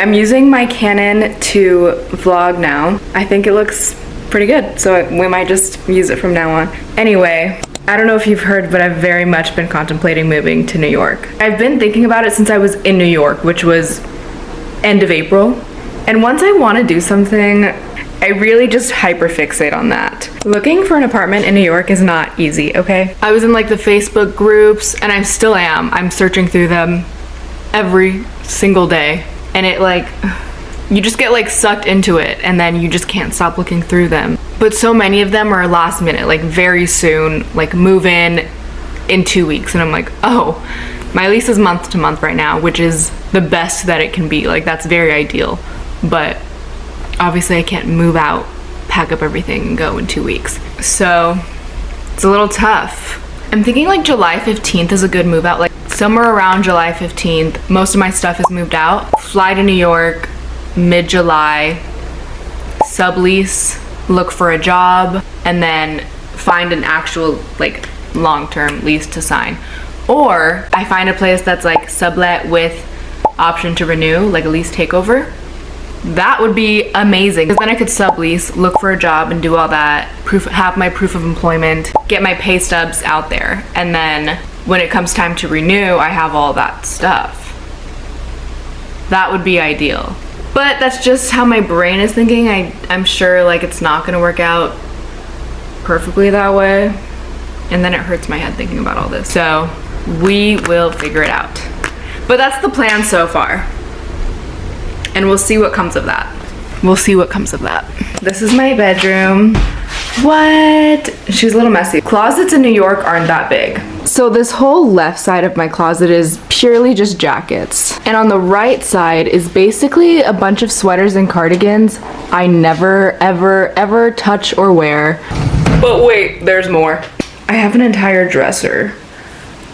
I'm using my Canon to vlog now. I think it looks pretty good, so we might just use it from now on. Anyway, I don't know if you've heard, but I've very much been contemplating moving to New York. I've been thinking about it since I was in New York, which was end of April. And once I want to do something, I really just hyperfixate on that. Looking for an apartment in New York is not easy, okay? I was in like the Facebook groups, and I still am. I'm searching through them every single day. And it like, you just get like sucked into it, and then you just can't stop looking through them. But so many of them are last minute, like very soon, like move in 2 weeks. And I'm like, oh, my lease is month to month right now, which is the best that it can be. Like that's very ideal. But obviously I can't move out, pack up everything and go in 2 weeks. So it's a little tough. I'm thinking like July 15th is a good move out. Like somewhere around July 15th, most of my stuff is moved out. Fly to New York mid-July, sublease, look for a job, and then find an actual like long-term lease to sign. Or I find a place that's like sublet with option to renew, like a lease takeover. That would be amazing, because then I could sublease, look for a job and do all that, have my proof of employment, get my pay stubs out there, and then when it comes time to renew, I have all that stuff. That would be ideal. But that's just how my brain is thinking. I'm sure like it's not gonna work out perfectly that way, and then it hurts my head thinking about all this. So we will figure it out. But that's the plan so far. And we'll see what comes of that. We'll see what comes of that. This is my bedroom. What? She's a little messy. Closets in New York aren't that big. So this whole left side of my closet is purely just jackets. And on the right side is basically a bunch of sweaters and cardigans I never, ever, ever touch or wear. But wait, there's more. I have an entire dresser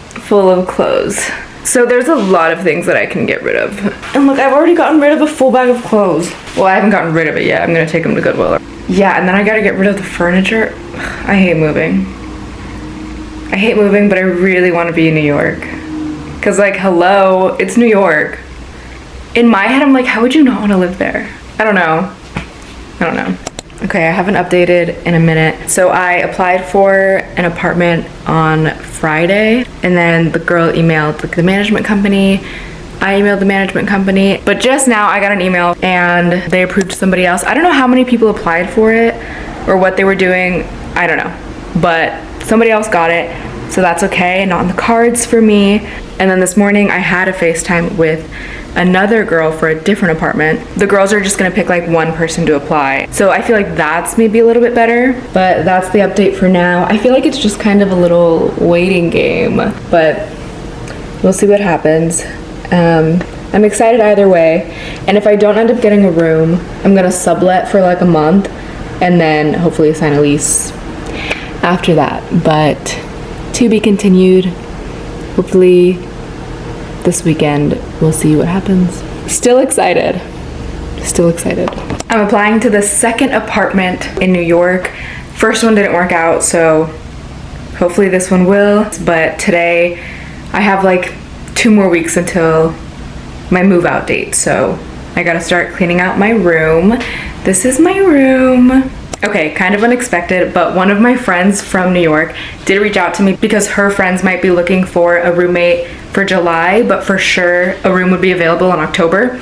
full of clothes. So there's a lot of things that I can get rid of. And look, I've already gotten rid of a full bag of clothes. Well, I haven't gotten rid of it yet. I'm gonna take them to Goodwill. Yeah, and then I gotta get rid of the furniture. I hate moving. I hate moving, but I really wanna be in New York. Cause like, hello, it's New York. In my head, I'm like, how would you not wanna live there? I don't know. Okay, I haven't updated in a minute. So I applied for an apartment on Friday, and then the girl emailed the management company. I emailed the management company, but just now I got an email and they approved somebody else. I don't know how many people applied for it or what they were doing. I don't know, but somebody else got it, so that's okay. Not in the cards for me. And then this morning I had a FaceTime with another girl for a different apartment. The girls are just gonna pick like one person to apply. So I feel like that's maybe a little bit better, but that's the update for now. I feel like it's just kind of a little waiting game, but we'll see what happens. I'm excited either way. And if I don't end up getting a room, I'm gonna sublet for like a month and then hopefully sign a lease after that. But to be continued. Hopefully this weekend we'll see what happens. Still excited. I'm applying to the second apartment in New York. First one didn't work out, so hopefully this one will. But today I have like 2 more weeks until my move out date, so I gotta start cleaning out my room. This is my room. Okay, kind of unexpected, but one of my friends from New York did reach out to me because her friends might be looking for a roommate for July, but for sure a room would be available in October.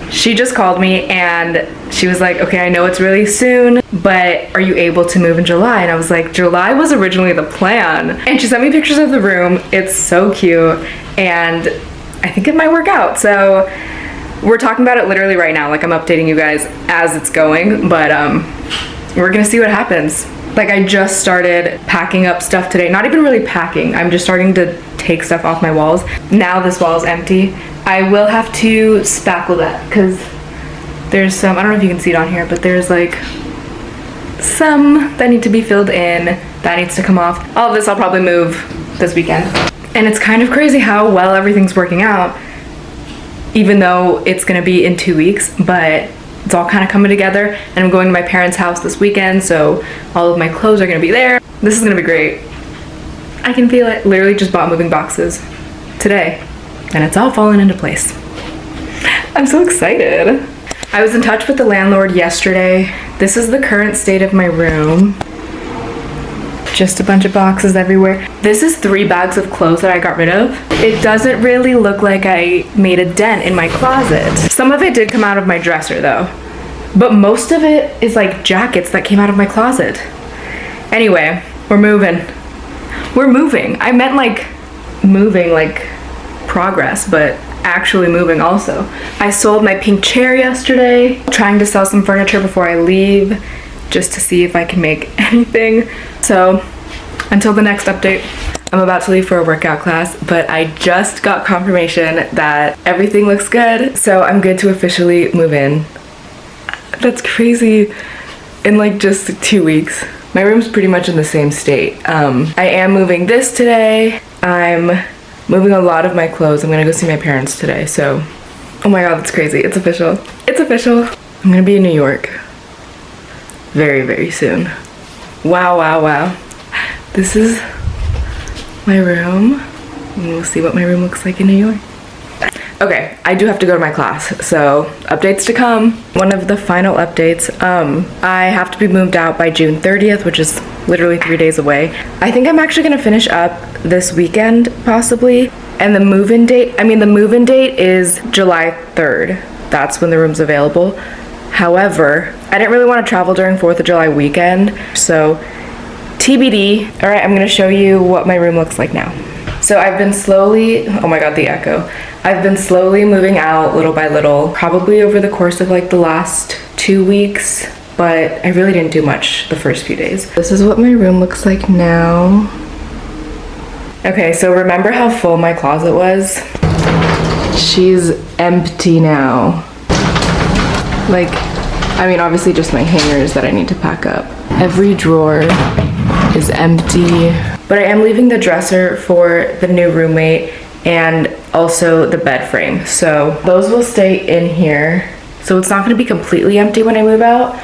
She just called me and she was like, okay, I know it's really soon, but are you able to move in July? And I was like, July was originally the plan. And she sent me pictures of the room. It's so cute and I think it might work out. So we're talking about it literally right now. Like I'm updating you guys as it's going, but we're gonna see what happens. Like I just started packing up stuff today. Not even really packing. I'm just starting to take stuff off my walls. Now this wall is empty. I will have to spackle that because there's some, I don't know if you can see it on here, but there's like some that need to be filled in. That needs to come off. All of this I'll probably move this weekend. And it's kind of crazy how well everything's working out, even though it's gonna be in 2 weeks, but it's all kind of coming together. And I'm going to my parents' house this weekend, so all of my clothes are gonna be there. This is gonna be great. I can feel it. Literally just bought moving boxes today, and it's all falling into place. I'm so excited. I was in touch with the landlord yesterday. This is the current state of my room. Just a bunch of boxes everywhere. This is 3 bags of clothes that I got rid of. It doesn't really look like I made a dent in my closet. Some of it did come out of my dresser though, but most of it is like jackets that came out of my closet. Anyway, we're moving. We're moving. I meant like moving, like progress, but actually moving also. I sold my pink chair yesterday, trying to sell some furniture before I leave, just to see if I can make anything. So until the next update, I'm about to leave for a workout class, but I just got confirmation that everything looks good, so I'm good to officially move in. That's crazy. In like just 2 weeks. My room's pretty much in the same state. I am moving this today. I'm moving a lot of my clothes. I'm gonna go see my parents today, so oh my god, that's crazy. It's official. It's official. I'm gonna be in New York very, very soon. Wow, wow, wow. This is my room, and we'll see what my room looks like in New York. Okay, I do have to go to my class, so updates to come. One of the final updates, I have to be moved out by June 30th, which is literally 3 days away. I think I'm actually gonna finish up this weekend, possibly. And the move-in date is July 3rd. That's when the room's available. However, I didn't really want to travel during 4th of July weekend, so TBD. All right, I'm gonna show you what my room looks like now. So I've been slowly, oh my god, the echo. I've been slowly moving out little by little, probably over the course of like the last 2 weeks, but I really didn't do much the first few days. This is what my room looks like now. Okay, so remember how full my closet was? She's empty now. Like, I mean, obviously just my hangers that I need to pack up. Every drawer is empty. But I am leaving the dresser for the new roommate and also the bed frame. So those will stay in here. So it's not gonna be completely empty when I move out.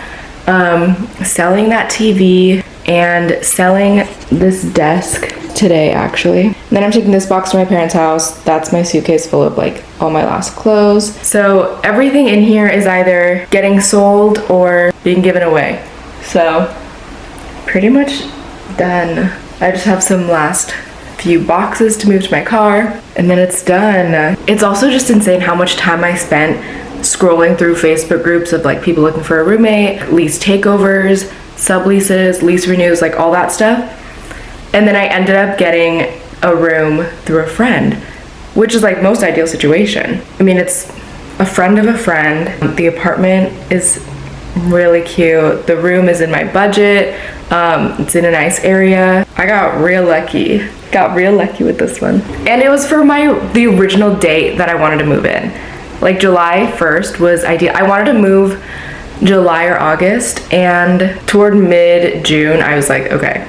Selling that TV and selling this desk today, actually. And then I'm taking this box to my parents' house. That's my suitcase full of like all my last clothes. So everything in here is either getting sold or being given away. So pretty much done. I just have some last few boxes to move to my car and then it's done. It's also just insane how much time I spent scrolling through Facebook groups of like people looking for a roommate, lease takeovers, subleases, lease renews, like all that stuff. And then I ended up getting a room through a friend, which is like most ideal situation. I mean, it's a friend of a friend. The apartment is really cute. The room is in my budget. It's in a nice area. I got real lucky. Got real lucky with this one. And it was for the original date that I wanted to move in. Like July 1st was ideal. I wanted to move July or August, and toward mid-June, I was like, okay,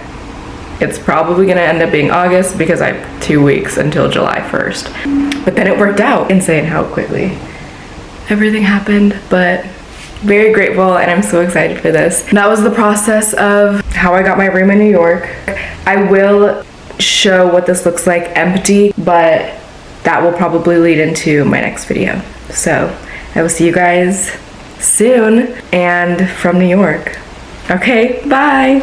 it's probably gonna end up being August because I have 2 weeks until July 1st. But then it worked out. Insane how quickly everything happened, but very grateful and I'm so excited for this. That was the process of how I got my room in New York. I will show what this looks like empty, but that will probably lead into my next video. So I will see you guys soon and from New York. Okay, bye.